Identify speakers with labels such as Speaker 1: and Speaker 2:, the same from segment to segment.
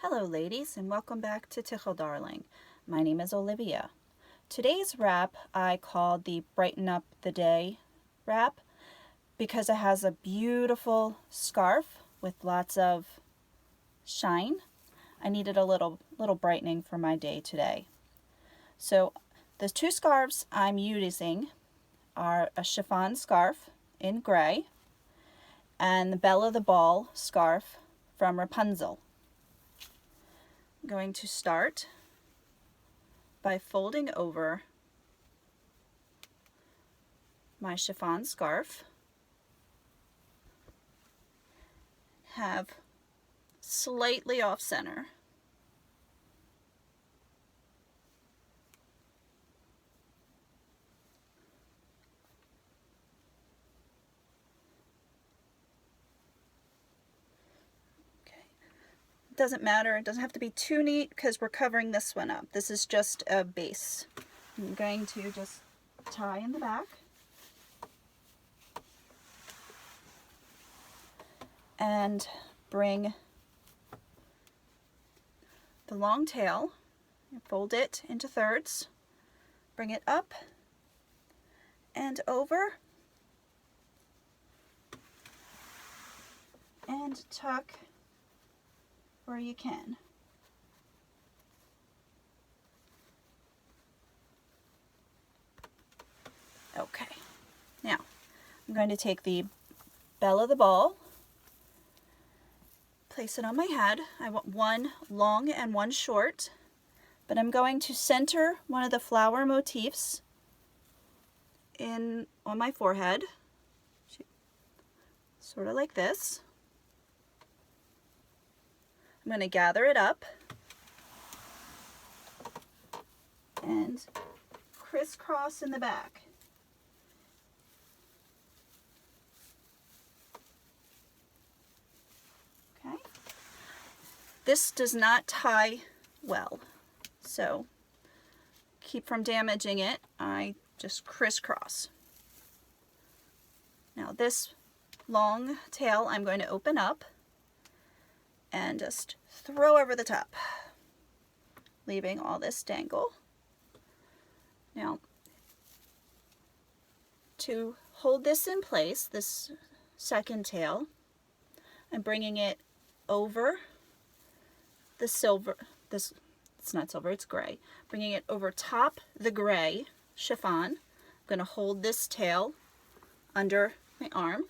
Speaker 1: Hello ladies, and welcome back to Tickle Darling. My name is Olivia. Today's wrap I called the Brighten Up the Day wrap because it has a beautiful scarf with lots of shine. I needed a little brightening for my day today. So the two scarves I'm using are a chiffon scarf in gray and the Belle of the Ball scarf from Wrapunzel. I'm going to start by folding over my chiffon scarf, have slightly off center, doesn't matter, it doesn't have to be too neat because we're covering this one up. This is just a base. I'm going to just tie in the back and bring the long tail, fold it into thirds, bring it up and over, and tuck where you can. Okay, now I'm going to take the Belle of the Ball, place it on my head. I want one long and one short, but I'm going to center one of the flower motifs on my forehead, sort of like this. I'm going to gather it up and crisscross in the back. Okay. This does not tie well, so keep from damaging it. I just crisscross. Now this long tail I'm going to open up and just throw over the top, leaving all this dangle. Now, to hold this in place, this second tail, I'm bringing it over the silver, it's not silver, it's gray, bringing it over top the gray chiffon. I'm going to hold this tail under my arm.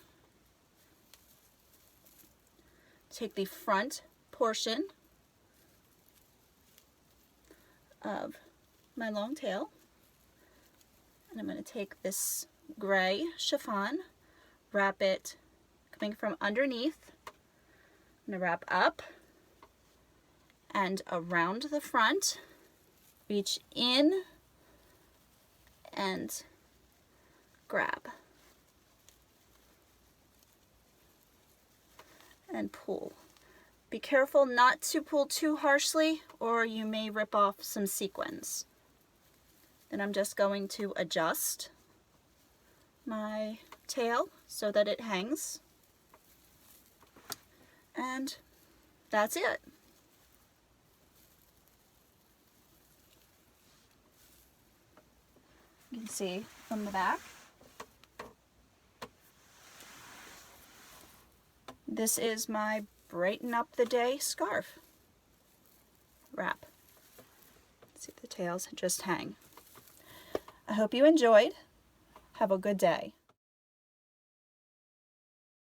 Speaker 1: Take the front portion of my long tail, and I'm going to take this gray chiffon, wrap it coming from underneath. I'm going to wrap up and around the front, reach in and grab and pull. Be careful not to pull too harshly or you may rip off some sequins. Then I'm just going to adjust my tail so that it hangs, and that's it. You can see from the back. This is my Brighten Up the Day scarf wrap. See, the tails just hang. I hope you enjoyed. Have a good day.